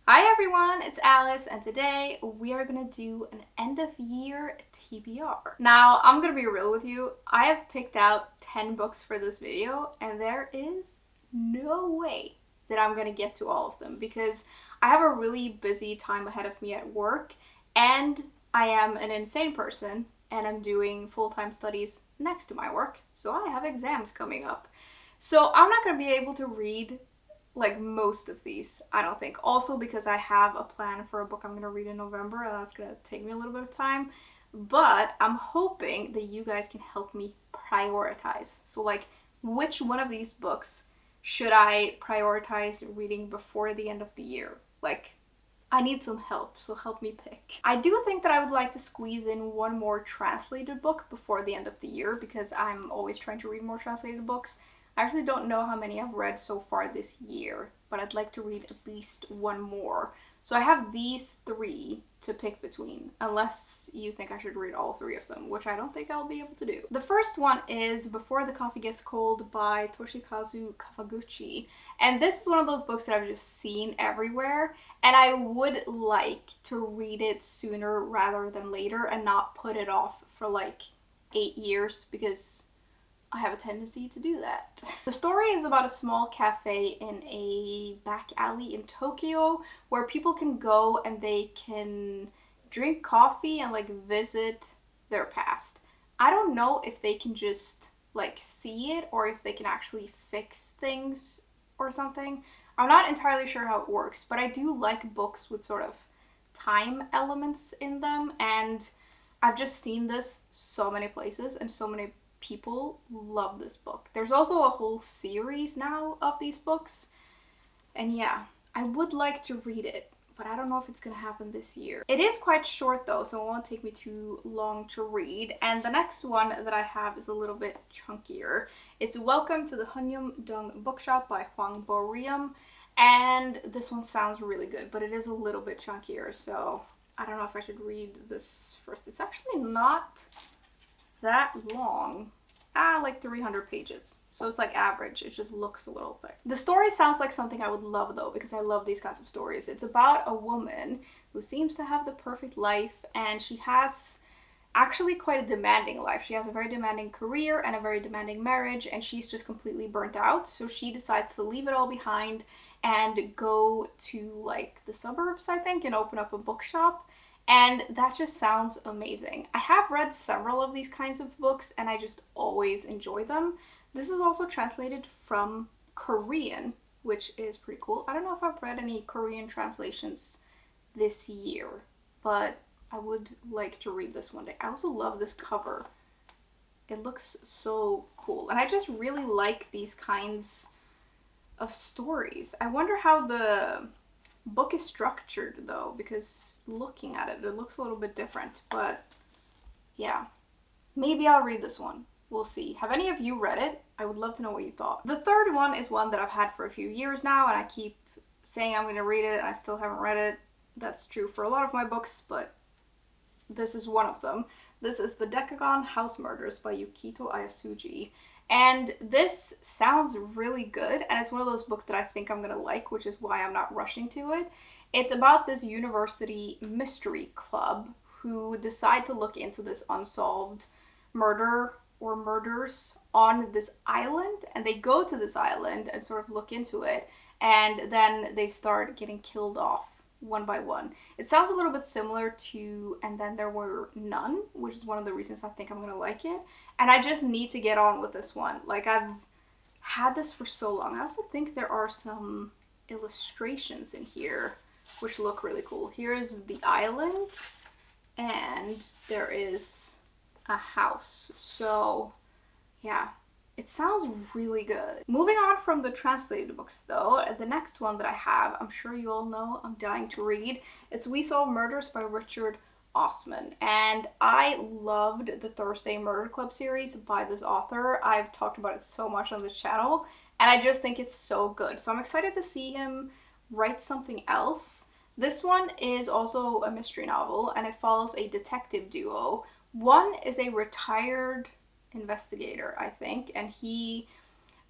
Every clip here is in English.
Hi everyone, it's Alice, and today we are gonna do an end of year TBR. Now, I'm gonna be real with you. I have picked out 10 books for this video, and there is no way that I'm gonna get to all of them because I have a really busy time ahead of me at work, and I am an insane person, and I'm doing full-time studies next to my work, so I have exams coming up. So I'm not gonna be able to read like most of these, I don't think. Also because I have a plan for a book I'm gonna read in November, and that's gonna take me a little bit of time. But I'm hoping that you guys can help me prioritize. So like, which one of these books should I prioritize reading before the end of the year? Like, I need some help, so help me pick. I do think that I would like to squeeze in one more translated book before the end of the year because I'm always trying to read more translated books. I actually don't know how many I've read so far this year, but I'd like to read at least one more. So I have these three to pick between, unless you think I should read all three of them, which I don't think I'll be able to do. The first one is Before the Coffee Gets Cold by Toshikazu Kawaguchi. And this is one of those books that I've just seen everywhere, and I would like to read it sooner rather than later and not put it off for like 8 years because I have a tendency to do that. The story is about a small cafe in a back alley in Tokyo where people can go and they can drink coffee and like visit their past. I don't know if they can just like see it or if they can actually fix things or something. I'm not entirely sure how it works, but I do like books with sort of time elements in them, and I've just seen this so many places and so many people love this book. There's also a whole series now of these books, and yeah, I would like to read it, but I don't know if it's gonna happen this year. It is quite short though, so it won't take me too long to read. And the next one that I have is a little bit chunkier. It's Welcome to the Hyunam-Dong Bookshop by Hwang Bo-Reum, and this one sounds really good, but it is a little bit chunkier, so I don't know if I should read this first. It's actually not that long. Like 300 pages. So it's like average. It just looks a little thick. The story sounds like something I would love though, because I love these kinds of stories. It's about a woman who seems to have the perfect life, and she has actually quite a demanding life. She has a very demanding career and a very demanding marriage, and she's just completely burnt out. So she decides to leave it all behind and go to like the suburbs, I think, and open up a bookshop. And that just sounds amazing. I have read several of these kinds of books and I just always enjoy them. This is also translated from Korean, which is pretty cool. I don't know if I've read any Korean translations this year, but I would like to read this one day. I also love this cover. It looks so cool. And I just really like these kinds of stories. I wonder how the book is structured though, because looking at it, it looks a little bit different, but yeah, maybe I'll read this one. We'll see. Have any of you read it? I would love to know what you thought. The third one is one that I've had for a few years now, and I keep saying I'm going to read it and I still haven't read it. That's true for a lot of my books, but this is one of them. This is The Decagon House Murders by Yukito Ayatsuji. And this sounds really good, and it's one of those books that I think I'm gonna like, which is why I'm not rushing to it. It's about this university mystery club who decide to look into this unsolved murder or murders on this island, and they go to this island and sort of look into it, and then they start getting killed off one by one. It sounds a little bit similar to And Then There Were None, which is one of the reasons I think I'm gonna like it. And I just need to get on with this one. Like, I've had this for so long. I also think there are some illustrations in here which look really cool. Here is the island, and there is a house. So yeah, it sounds really good. Moving on from the translated books though, the next one that I have, I'm sure you all know, I'm dying to read. It's We Solve Murders by Richard Osman. And I loved the Thursday Murder Club series by this author. I've talked about it so much on this channel, and I just think it's so good. So I'm excited to see him write something else. This one is also a mystery novel, and it follows a detective duo. One is a retired investigator, I think, and he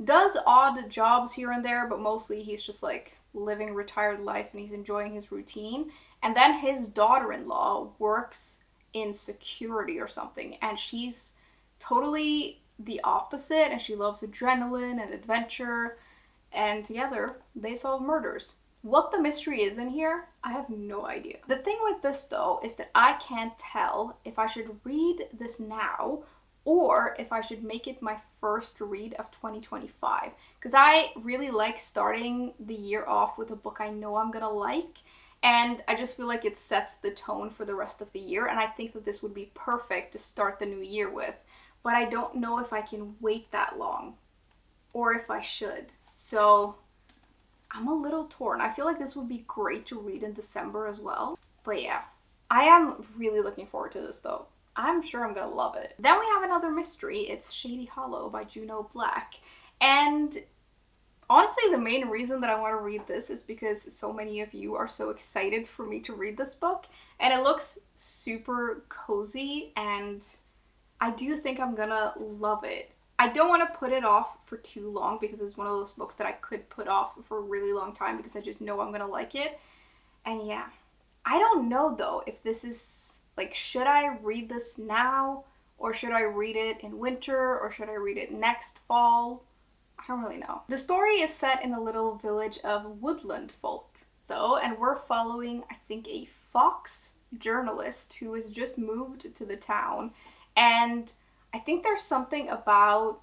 does odd jobs here and there, but mostly he's just like living retired life and he's enjoying his routine. And then his daughter-in-law works in security or something, and she's totally the opposite, and she loves adrenaline and adventure, and together they solve murders. What the mystery is in here, I have no idea. The thing with this though is that I can't tell if I should read this now or if I should make it my first read of 2025. Because I really like starting the year off with a book I know I'm gonna like, and I just feel like it sets the tone for the rest of the year, and I think that this would be perfect to start the new year with. But I don't know if I can wait that long or if I should. So I'm a little torn. I feel like this would be great to read in December as well. But yeah, I am really looking forward to this though. I'm sure I'm gonna love it. Then we have another mystery. It's Shady Hollow by Juneau Black. And honestly, the main reason that I want to read this is because so many of you are so excited for me to read this book. And it looks super cozy, and I do think I'm gonna love it. I don't want to put it off for too long because it's one of those books that I could put off for a really long time because I just know I'm gonna like it. And yeah, I don't know though if this is, like, should I read this now or should I read it in winter or should I read it next fall? I don't really know. The story is set in a little village of woodland folk though, and we're following, I think, a fox journalist who has just moved to the town, and I think there's something about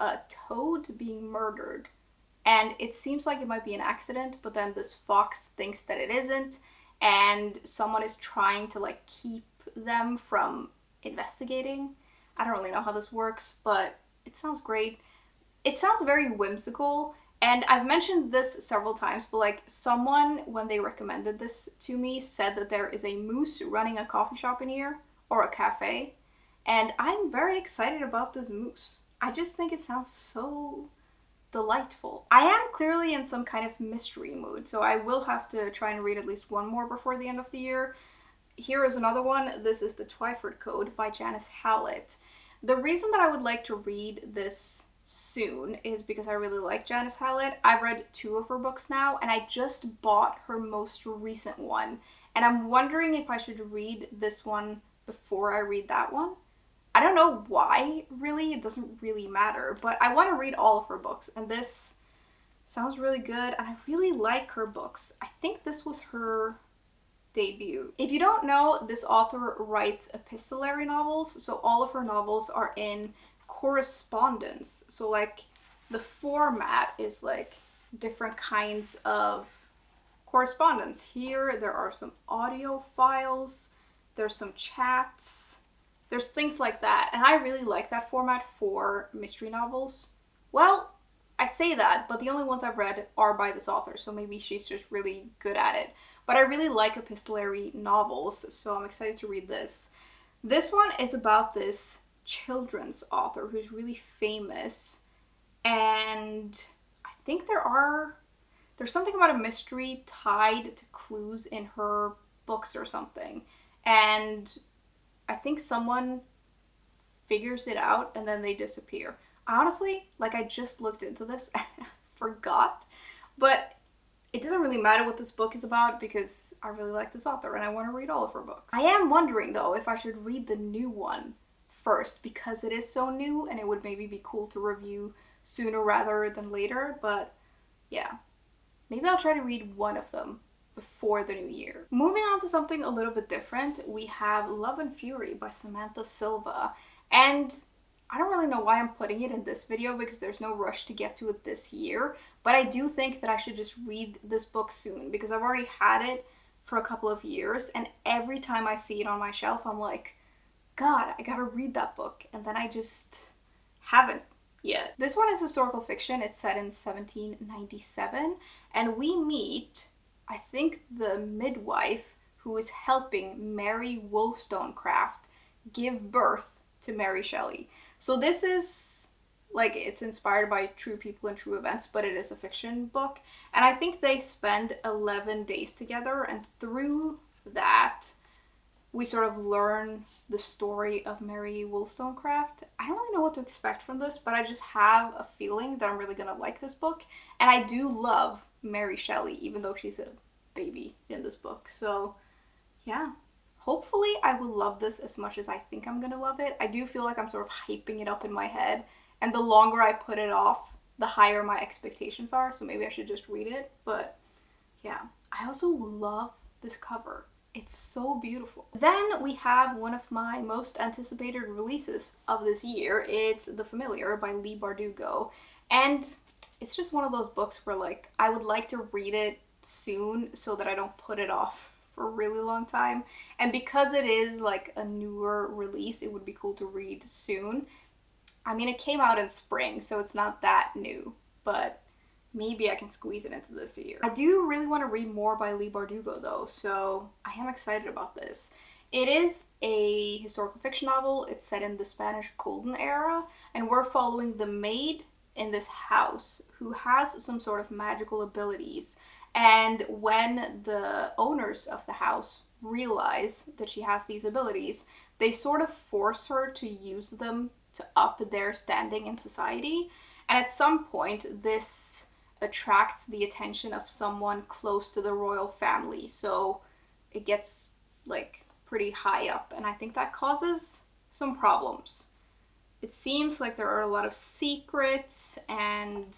a toad being murdered, and it seems like it might be an accident, but then this fox thinks that it isn't, and someone is trying to like keep them from investigating. I don't really know how this works, but it sounds great. It sounds very whimsical, and I've mentioned this several times, but like someone, when they recommended this to me, said that there is a moose running a coffee shop in here, or a cafe, and I'm very excited about this moose. I just think it sounds so delightful. I am clearly in some kind of mystery mood, so I will have to try and read at least one more before the end of the year. Here is another one. This is The Twyford Code by Janice Hallett. The reason that I would like to read this soon is because I really like Janice Hallett. I've read 2 of her books now, and I just bought her most recent one, and I'm wondering if I should read this one before I read that one. I don't know why, really. It doesn't really matter, but I want to read all of her books, and this sounds really good, and I really like her books. I think this was her debut. If you don't know, this author writes epistolary novels, so all of her novels are in correspondence. So like the format is like different kinds of correspondence. Here there are some audio files, there's some chats, there's things like that, and I really like that format for mystery novels. Well, I say that, but the only ones I've read are by this author, so maybe she's just really good at it. But I really like epistolary novels, so I'm excited to read this. This one is about this children's author who's really famous, and I think there's something about a mystery tied to clues in her books or something, and I think someone figures it out and then they disappear. Honestly, like, I just looked into this and I forgot, but it doesn't really matter what this book is about because I really like this author and I want to read all of her books. I am wondering though if I should read the new one first because it is so new and it would maybe be cool to review sooner rather than later, but yeah, maybe I'll try to read one of them before the new year. Moving on to something a little bit different, we have Love and Fury by Samantha Silva, and I don't really know why I'm putting it in this video because there's no rush to get to it this year, but I do think that I should just read this book soon because I've already had it for a couple of years, and every time I see it on my shelf I'm like, God, I gotta read that book, and then I just haven't yet. This one is historical fiction. It's set in 1797, and we meet, I think, the midwife who is helping Mary Wollstonecraft give birth to Mary Shelley. So this is, like, it's inspired by true people and true events, but it is a fiction book. And I think they spend 11 days together, and through that, we sort of learn the story of Mary Wollstonecraft. I don't really know what to expect from this, but I just have a feeling that I'm really gonna like this book. And I do love Mary Shelley, even though she's a baby in this book. So yeah, hopefully I will love this as much as I think I'm gonna love it. I do feel like I'm sort of hyping it up in my head, and the longer I put it off, the higher my expectations are, so maybe I should just read it. But yeah, I also love this cover. It's so beautiful. Then we have one of my most anticipated releases of this year. It's The Familiar by Leigh Bardugo. And it's just one of those books where like I would like to read it soon so that I don't put it off for a really long time. And because it is like a newer release, it would be cool to read soon. I mean, it came out in spring, so it's not that new, but maybe I can squeeze it into this year. I do really want to read more by Leigh Bardugo though, so I am excited about this. It is a historical fiction novel. It's set in the Spanish Golden Era, and we're following the maid in this house who has some sort of magical abilities. And when the owners of the house realize that she has these abilities, they sort of force her to use them to up their standing in society. And at some point, this attracts the attention of someone close to the royal family, so it gets like pretty high up, and I think that causes some problems. It seems like there are a lot of secrets, and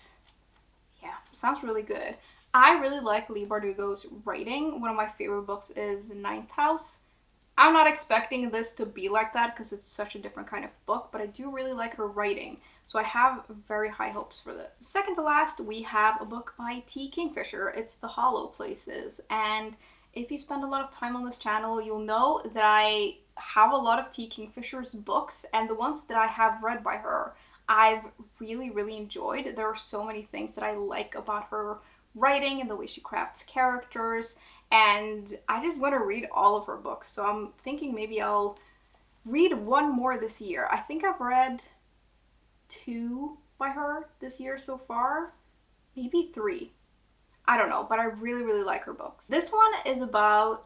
yeah, sounds really good. I really like Leigh Bardugo's writing. One of my favorite books is Ninth House. I'm not expecting this to be like that because it's such a different kind of book, but I do really like her writing, so I have very high hopes for this. Second to last, we have a book by T. Kingfisher. It's The Hollow Places, and if you spend a lot of time on this channel, you'll know that I have a lot of T. Kingfisher's books, and the ones that I have read by her, I've really enjoyed. There are so many things that I like about her writing and the way she crafts characters, and I just want to read all of her books. So I'm thinking maybe I'll read one more this year. I think I've read 2 by her this year so far, maybe 3. I don't know, but I really like her books. This one is about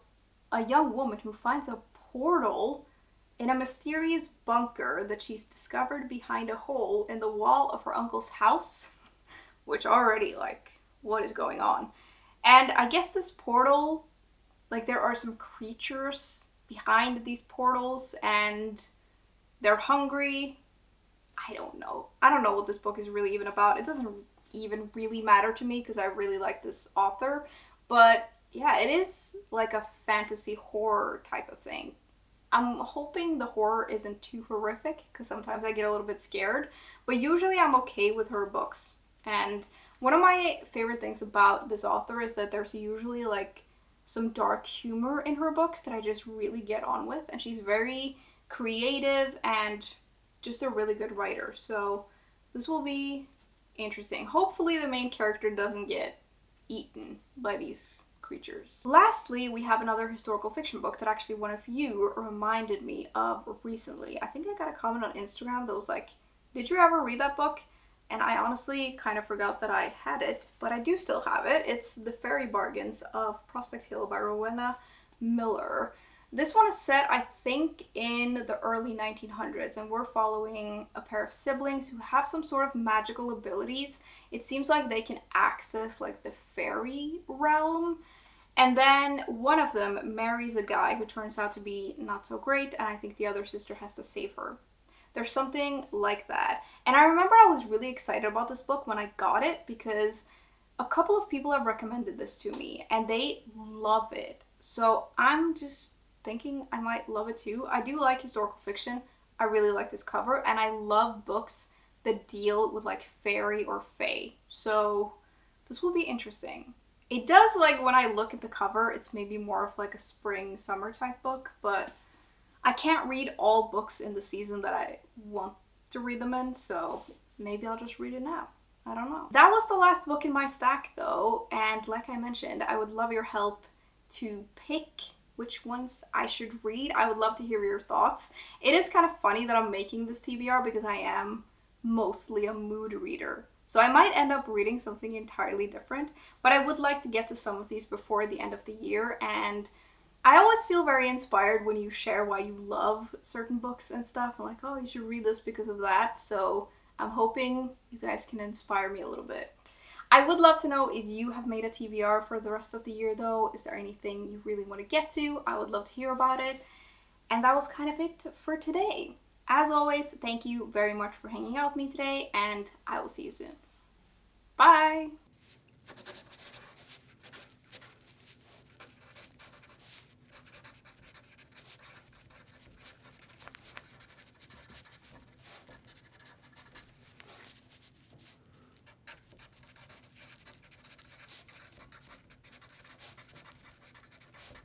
a young woman who finds a portal in a mysterious bunker that she's discovered behind a hole in the wall of her uncle's house, which already, like, what is going on? And I guess this portal, like, there are some creatures behind these portals and they're hungry. I don't know. I don't know what this book is really even about. It doesn't even really matter to me because I really like this author. But yeah, it is like a fantasy horror type of thing. I'm hoping the horror isn't too horrific because sometimes I get a little bit scared. But usually I'm okay with her books. And one of my favorite things about this author is that there's usually like some dark humor in her books that I just really get on with, and she's very creative and just a really good writer. So this will be interesting. Hopefully the main character doesn't get eaten by these creatures. Lastly, we have another historical fiction book that actually one of you reminded me of recently. I think I got a comment on Instagram that was like, did you ever read that book? And I honestly kind of forgot that I had it, but I do still have it. It's The Fairy Bargains of Prospect Hill by Rowenna Miller. This one is set, I think, in the early 1900s, and we're following a pair of siblings who have some sort of magical abilities. It seems like they can access like the fairy realm, and then one of them marries a guy who turns out to be not so great, and I think the other sister has to save her. There's something like that. And I remember I was really excited about this book when I got it because a couple of people have recommended this to me and they love it. So I'm just thinking I might love it too. I do like historical fiction. I really like this cover, and I love books that deal with like fairy or fae. So this will be interesting. It does, like, when I look at the cover, it's maybe more of like a spring summer type book, but I can't read all books in the season that I want to read them in, so maybe I'll just read it now. I don't know. That was the last book in my stack though, and like I mentioned, I would love your help to pick which ones I should read. I would love to hear your thoughts. It is kind of funny that I'm making this TBR because I am mostly a mood reader. So I might end up reading something entirely different, but I would like to get to some of these before the end of the year, and I always feel very inspired when you share why you love certain books and stuff. I'm like, oh, you should read this because of that. So I'm hoping you guys can inspire me a little bit. I would love to know if you have made a TBR for the rest of the year though. Is there anything you really want to get to? I would love to hear about it. And that was kind of it for today. As always, thank you very much for hanging out with me today, and I will see you soon. Bye!